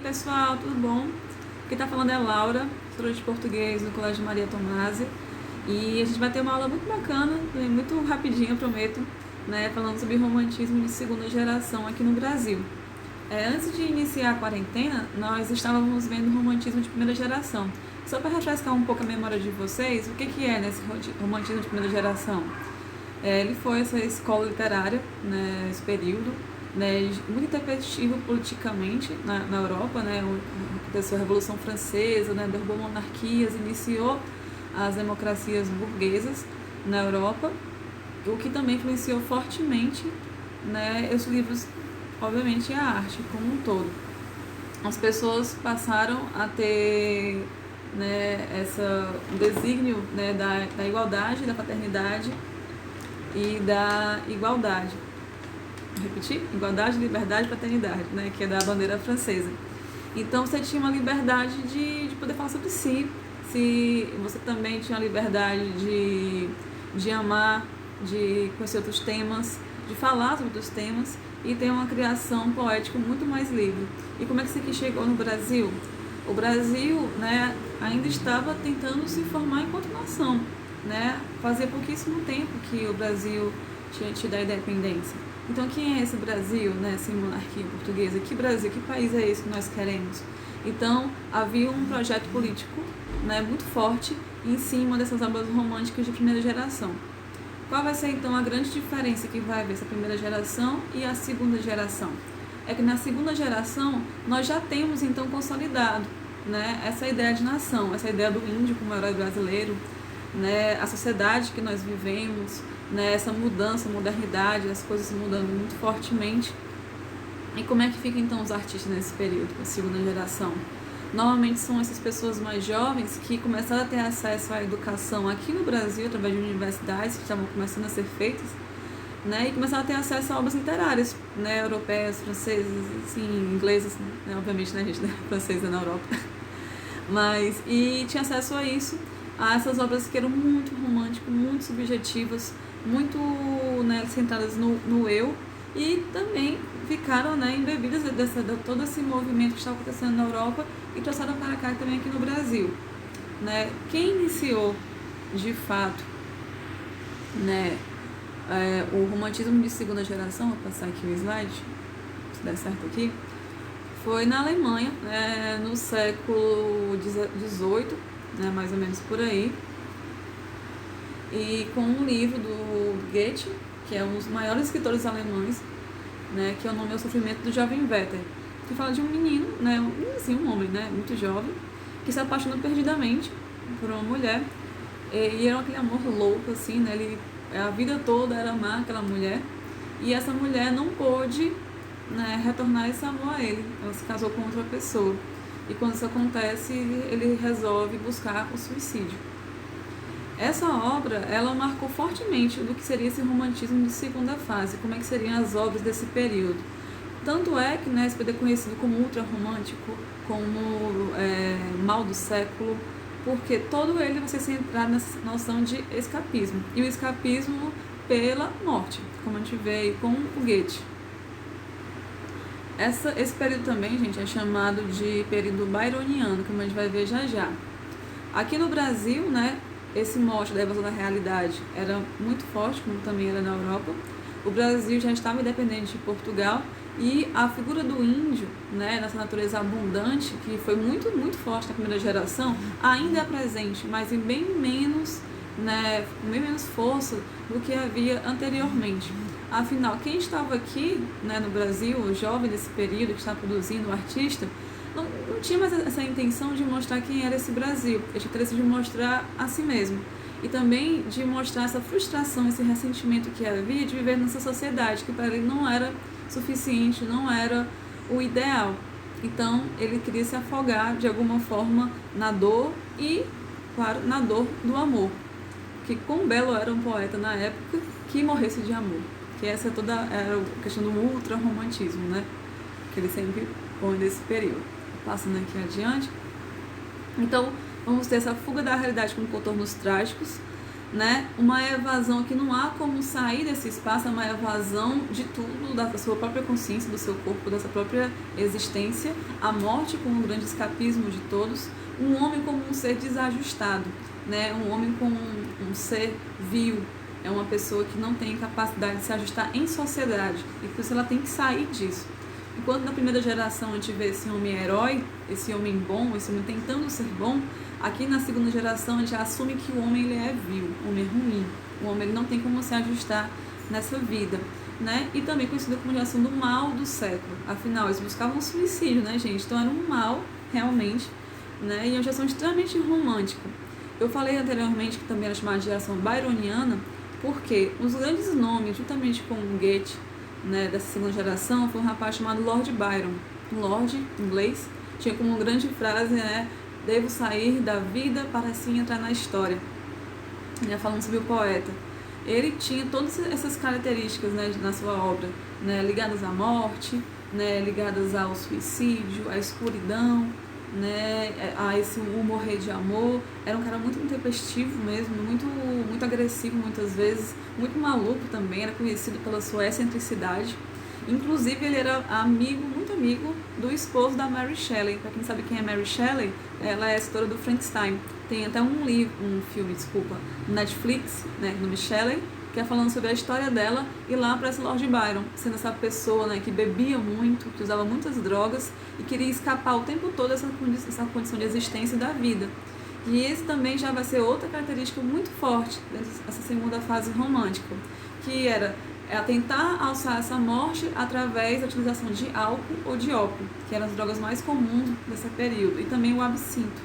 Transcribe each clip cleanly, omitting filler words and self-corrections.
Pessoal, tudo bom? Quem está falando é a Laura, professora de português no Colégio Maria Tomasi. E a gente vai ter uma aula muito bacana, muito rapidinha, eu prometo, né, falando sobre romantismo de segunda geração aqui no Brasil. Antes de iniciar a quarentena, nós estávamos vendo romantismo de primeira geração. Só para refrescar um pouco a memória de vocês, o que é esse romantismo de primeira geração? Ele foi essa escola literária, né, esse período, né, muito intempestivo politicamente na Europa, né, aconteceu a Revolução Francesa, né, derrubou monarquias, iniciou as democracias burguesas na Europa, o que também influenciou fortemente, né, os livros, obviamente, a arte como um todo. As pessoas passaram a ter, né, o desígnio, né, da igualdade, da fraternidade e da igualdade. Vou repetir? Igualdade, liberdade e fraternidade, né, que é da bandeira francesa. Então você tinha uma liberdade de poder falar sobre si, se você também tinha a liberdade de amar, de conhecer outros temas, de falar sobre outros temas e ter uma criação poética muito mais livre. E como é que isso aqui chegou no Brasil? O Brasil, né, ainda estava tentando se formar enquanto nação, né? Fazia pouquíssimo tempo que o Brasil tinha tido a independência. Então, quem é esse Brasil, né, sem monarquia portuguesa? Que Brasil, que país é esse que nós queremos? Então, havia um projeto político, né, muito forte em cima dessas obras românticas de primeira geração. Qual vai ser, então, a grande diferença que vai haver essa primeira geração e a segunda geração? É que na segunda geração, nós já temos, então, consolidado, né, essa ideia de nação, essa ideia do índio como herói brasileiro, né, a sociedade que nós vivemos, né, essa mudança, modernidade, as coisas mudando muito fortemente. E como é que ficam então os artistas nesse período, a segunda geração? Normalmente são essas pessoas mais jovens que começaram a ter acesso à educação aqui no Brasil, através de universidades que estavam começando a ser feitas, né, e começaram a ter acesso a obras literárias, né, europeias, francesas, assim, inglesas, né, obviamente, né, gente, né, francesa na Europa. E tinha acesso a isso, a essas obras que eram muito românticas, muito subjetivas, muito, né, centradas no eu, e também ficaram, né, embebidas de todo esse movimento que estava acontecendo na Europa e trouxeram para cá também aqui no Brasil, né? Quem iniciou de fato, né, o romantismo de segunda geração, vou passar aqui o slide, se der certo aqui, foi na Alemanha, no século XVIII, né, mais ou menos por aí, e com um livro do Goethe, que é um dos maiores escritores alemães, né, que é o nome é O Sofrimento do Jovem Werther, que fala de um menino, né, um homem, né, muito jovem, que se apaixonou perdidamente por uma mulher, e era aquele amor louco, assim, né, ele, a vida toda era amar aquela mulher, e essa mulher não pôde, né, retornar esse amor a ele, ela se casou com outra pessoa, e quando isso acontece, ele resolve buscar o suicídio. Essa obra, ela marcou fortemente do que seria esse romantismo de segunda fase, como é que seriam as obras desse período. Tanto é que, né, esse período é conhecido como ultra-romântico, como mal do século, porque todo ele vai ser centrado nessa noção de escapismo. E o escapismo pela morte, como a gente vê com o Goethe. Esse período também, gente, é chamado de período byroniano, como a gente vai ver já já. Aqui no Brasil, né, esse mote da evasão da realidade era muito forte, como também era na Europa. O Brasil já estava independente de Portugal e a figura do índio, né, nessa natureza abundante, que foi muito, muito forte na primeira geração, ainda é presente, mas em bem menos, né, com bem menos força do que havia anteriormente. Afinal, quem estava aqui, né, no Brasil, o jovem desse período que está produzindo, o artista, não tinha mais essa intenção de mostrar quem era esse Brasil, ele tinha interesse de mostrar a si mesmo e também de mostrar essa frustração, esse ressentimento que havia de viver nessa sociedade que para ele não era suficiente, não era o ideal. Então ele queria se afogar de alguma forma na dor e, claro, na dor do amor, que quão belo era um poeta na época que morresse de amor, que essa era a questão do ultra-romantismo, né, que ele sempre põe nesse período. Passando aqui adiante. Então, vamos ter essa fuga da realidade com contornos trágicos, né? Uma evasão que não há como sair desse espaço, é uma evasão de tudo, da sua própria consciência, do seu corpo, da sua própria existência, a morte como um grande escapismo de todos, um homem como um ser desajustado, né? Um homem como um ser vil, é uma pessoa que não tem capacidade de se ajustar em sociedade, e por isso ela tem que sair disso. Enquanto na primeira geração a gente vê esse homem herói, esse homem bom, esse homem tentando ser bom, aqui na segunda geração a gente assume que o homem ele é vil, o homem é ruim, o homem ele não tem como se ajustar nessa vida, né? E também conhecido como geração do mal do século, afinal eles buscavam suicídio, né, gente? Então era um mal, realmente, né? E uma geração extremamente romântica. Eu falei anteriormente que também era chamada de geração byroniana, porque os grandes nomes, juntamente com Goethe, né, dessa segunda geração, foi um rapaz chamado Lord Byron. Lord, em inglês, tinha como grande frase, né, devo sair da vida para assim entrar na história, né, falando sobre o poeta. Ele tinha todas essas características, né, na sua obra, né, ligadas à morte, né, ligadas ao suicídio, à escuridão, né, a esse morrer de amor. Era um cara muito intempestivo mesmo, muito agressivo muitas vezes, muito maluco também, era conhecido pela sua excentricidade. Inclusive ele era muito amigo do esposo da Mary Shelley. Para quem não sabe quem é Mary Shelley, ela é a escritora do Frankenstein. Tem até um filme, no Netflix, né, nome Shelley, que é falando sobre a história dela, e lá aparece Lord Byron, sendo essa pessoa, né, que bebia muito, que usava muitas drogas e queria escapar o tempo todo dessa condição de existência da vida. E esse também já vai ser outra característica muito forte dessa segunda fase romântica, que era tentar alçar essa morte através da utilização de álcool ou de ópio, que eram as drogas mais comuns desse período, e também o absinto,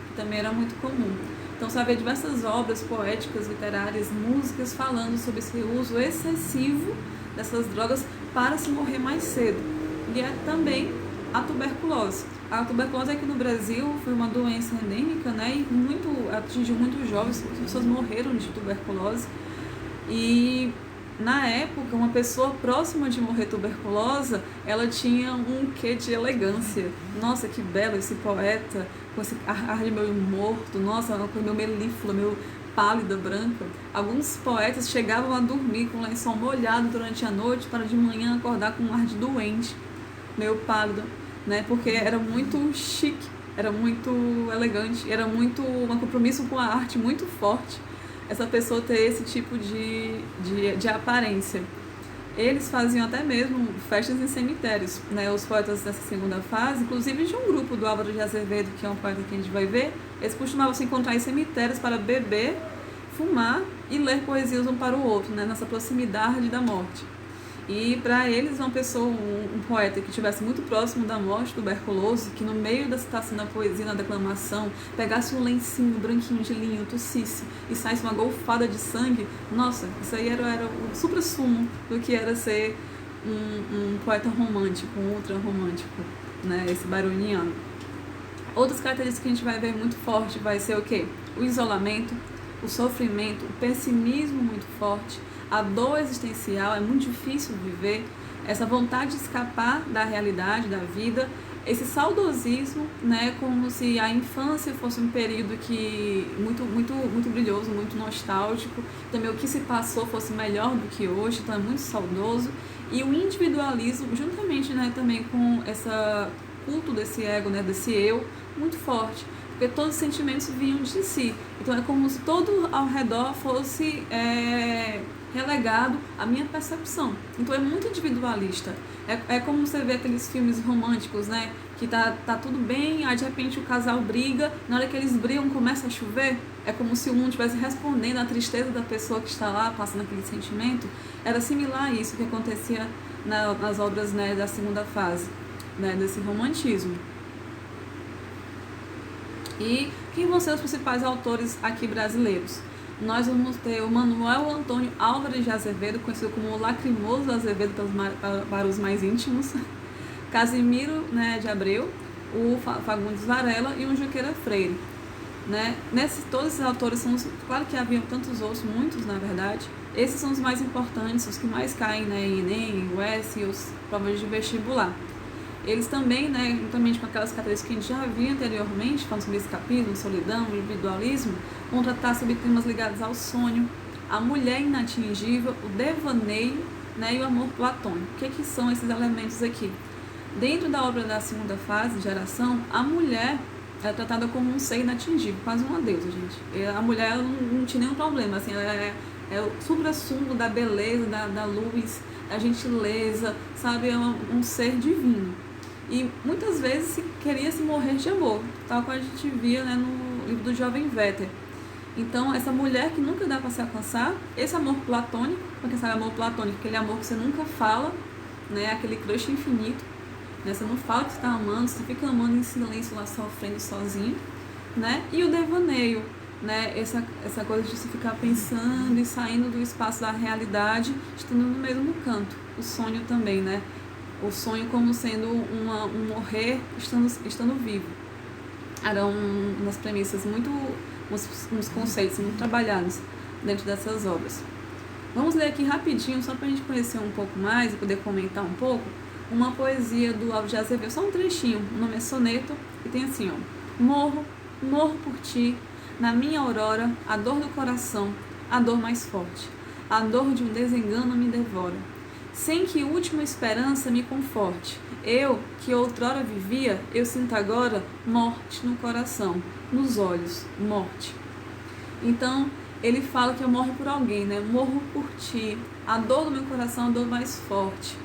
que também era muito comum. Então você vai ver diversas obras poéticas, literárias, músicas falando sobre esse uso excessivo dessas drogas para se morrer mais cedo. E é também a tuberculose. A tuberculose aqui no Brasil foi uma doença endêmica, né, e atingiu muitos jovens, as pessoas morreram de tuberculose. E na época, uma pessoa próxima de morrer tuberculosa, ela tinha um quê de elegância. Nossa, que belo esse poeta, com esse ar de meio morto, nossa, uma coisa meio melíflua, meio pálida, branca. Alguns poetas chegavam a dormir com o lençol molhado durante a noite para de manhã acordar com um ar de doente, meio pálido, né? Porque era muito chique, era muito elegante, era muito um compromisso com a arte muito forte. Essa pessoa ter esse tipo de aparência. Eles faziam até mesmo festas em cemitérios, né? Os poetas dessa segunda fase, inclusive de um grupo do Álvaro de Azevedo, que é um poeta que a gente vai ver, eles costumavam se encontrar em cemitérios para beber, fumar e ler poesias um para o outro, né? Nessa proximidade da morte. E para eles, uma pessoa, um poeta que estivesse muito próximo da morte, tuberculoso, que no meio da citação da poesia, na declamação, pegasse um lencinho branquinho de linho, tossisse e saísse uma golfada de sangue, nossa, isso aí era o supra-sumo do que era ser um poeta romântico, um ultra romântico, né, esse byroniano. Outras características que a gente vai ver muito forte vai ser o quê? O isolamento, o sofrimento, o pessimismo muito forte, a dor existencial, é muito difícil viver, essa vontade de escapar da realidade, da vida, esse saudosismo, né, como se a infância fosse um período que muito brilhoso, muito nostálgico, também o que se passou fosse melhor do que hoje, então é muito saudoso, e o individualismo, juntamente, né, também com esse culto desse ego, né, desse eu, muito forte, porque todos os sentimentos vinham de si, então é como se todo ao redor fosse relegado à minha percepção. Então é muito individualista. É como você vê aqueles filmes românticos, né? Que tá tudo bem, aí de repente o casal briga, na hora que eles brigam começa a chover. É como se o mundo estivesse respondendo à tristeza da pessoa que está lá, passando aquele sentimento. Era similar a isso que acontecia nas obras, né, da segunda fase, né, desse romantismo. E quem vão ser os principais autores aqui brasileiros? Nós vamos ter o Manuel Antônio Álvares de Azevedo, conhecido como Lacrimoso Azevedo para os mais íntimos, Casimiro, né, de Abreu, o Fagundes Varela e o Junqueira Freire. Né? Todos esses autores são, claro que haviam tantos outros, muitos na verdade, esses são os mais importantes, os que mais caem, né, em Enem, em UES e os provas de vestibular. eles também, né, juntamente com aquelas características que a gente já viu anteriormente, falando sobre escapismo, solidão, individualismo, vão tratar sobre temas ligados ao sonho, a mulher inatingível, o devaneio, né, e o amor platônico. O que são esses elementos aqui? Dentro da obra da segunda fase, geração, a mulher é tratada como um ser inatingível, quase uma deusa, gente. A mulher não tinha nenhum problema, assim, ela é o supra-sumo da beleza, da luz, da gentileza, sabe? É um ser divino. E muitas vezes queria-se morrer de amor, tal como a gente via, né, no livro do Jovem Werther. Então, essa mulher que nunca dá para se alcançar, esse amor platônico, porque sabe, amor platônico, aquele amor que você nunca fala, né, aquele crush infinito, né, você não fala que você está amando, você fica amando em silêncio lá, sofrendo sozinho, né, e o devaneio, né, essa coisa de se ficar pensando e saindo do espaço da realidade, estando no mesmo canto, o sonho também, né, o sonho como sendo um morrer estando vivo. Eram umas premissas uns conceitos muito trabalhados dentro dessas obras. Vamos ler aqui rapidinho, só para a gente conhecer um pouco mais e poder comentar um pouco, uma poesia do Álvaro de Azevedo, só um trechinho, o nome é Soneto, e tem assim, ó: morro por ti, na minha aurora, a dor do coração, a dor mais forte, a dor de um desengano me devora, sem que última esperança me conforte. Eu, que outrora vivia, eu sinto agora morte no coração, nos olhos, morte. Então, ele fala que eu morro por alguém, né? Morro por ti, a dor do meu coração é a dor mais forte,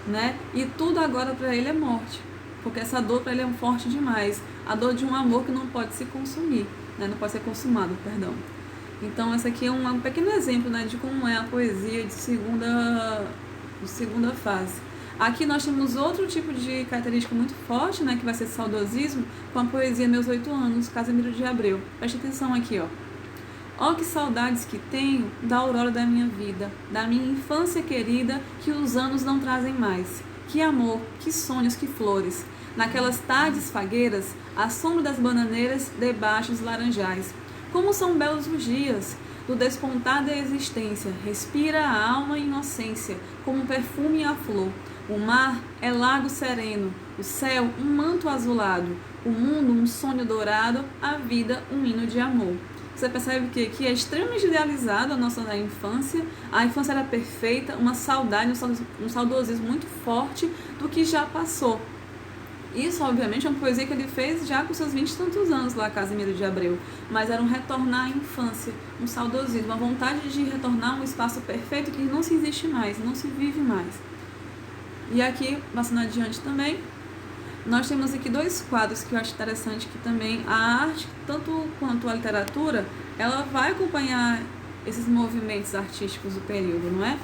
né? E tudo agora para ele é morte, porque essa dor para ele é forte demais, a dor de um amor que não pode se consumir, né? Não pode ser consumado, perdão. Então, esse aqui é um pequeno exemplo, né, de como é a poesia de segunda fase. Aqui nós temos outro tipo de característica muito forte, né, que vai ser saudosismo, com a poesia Meus 8 Anos, Casimiro de Abreu. Preste atenção aqui, ó. Ó que saudades que tenho da aurora da minha vida, da minha infância querida que os anos não trazem mais. Que amor, que sonhos, que flores. Naquelas tardes fagueiras, à sombra das bananeiras, debaixo dos laranjais. Como são belos os dias do despontar da existência, respira a alma e inocência, como um perfume à flor. O mar é lago sereno, o céu um manto azulado, o mundo um sonho dourado, a vida um hino de amor. Você percebe que aqui é extremamente idealizado a nossa infância. A infância era perfeita, uma saudade, um saudosismo muito forte do que já passou. Isso, obviamente, é uma poesia que ele fez já com seus 20 e tantos anos lá, Casimiro de Abreu. Mas era um retornar à infância, um saudosismo, uma vontade de retornar a um espaço perfeito que não se existe mais, não se vive mais. E aqui, passando adiante também, nós temos aqui dois quadros que eu acho interessante, que também a arte, tanto quanto a literatura, ela vai acompanhar esses movimentos artísticos do período, não é?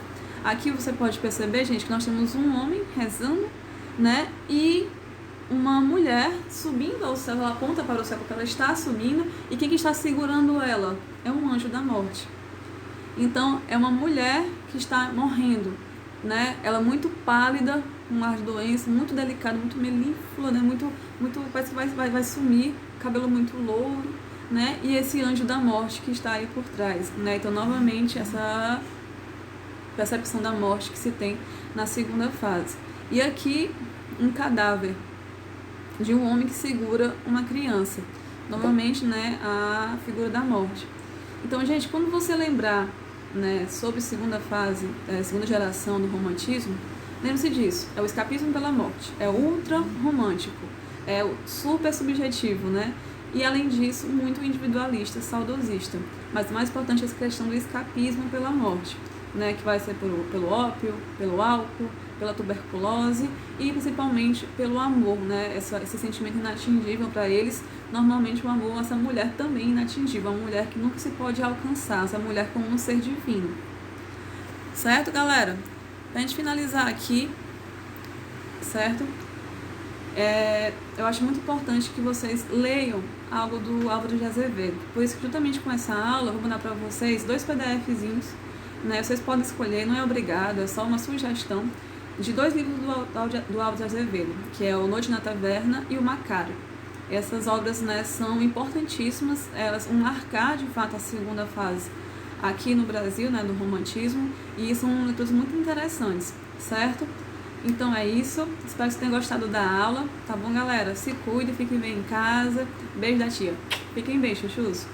Aqui você pode perceber, gente, que nós temos um homem rezando, né, e uma mulher subindo ao céu, ela aponta para o céu porque ela está subindo, e quem que está segurando ela? É um anjo da morte. Então, é uma mulher que está morrendo, né? Ela muito pálida, com uma doença, muito delicada, muito melíflua, né? Muito, parece que vai sumir, cabelo muito louro, né? E esse anjo da morte que está aí por trás, né? Então, novamente, essa percepção da morte que se tem na segunda fase. E aqui, um cadáver de um homem que segura uma criança. Novamente, né, a figura da morte. Então, gente, quando você lembrar, né, sobre segunda fase, segunda geração do romantismo, lembre-se disso. É o escapismo pela morte. É ultra romântico. É super subjetivo, né? E, além disso, muito individualista, saudosista. Mas o mais importante é essa questão do escapismo pela morte, né, que vai ser pelo ópio, pelo álcool, pela tuberculose e principalmente pelo amor, né, esse sentimento inatingível para eles. Normalmente o amor, essa mulher também inatingível, uma mulher que nunca se pode alcançar, essa mulher como um ser divino. Certo, galera? Pra gente finalizar aqui, certo? Eu acho muito importante que vocês leiam algo do Álvaro de Azevedo. Por isso que, juntamente com essa aula, eu vou mandar para vocês 2 PDFzinhos, né? Vocês podem escolher, não é obrigado, é só uma sugestão, de 2 livros do Álvaro de Azevedo, que é o Noite na Taverna e o Macário. Essas obras, né, são importantíssimas, elas vão marcar de fato a segunda fase aqui no Brasil, né, do romantismo, e são leituras muito interessantes, certo? Então é isso. Espero que vocês tenham gostado da aula. Tá bom, galera? Se cuide, fiquem bem em casa. Beijo da tia. Fiquem bem, chuchus.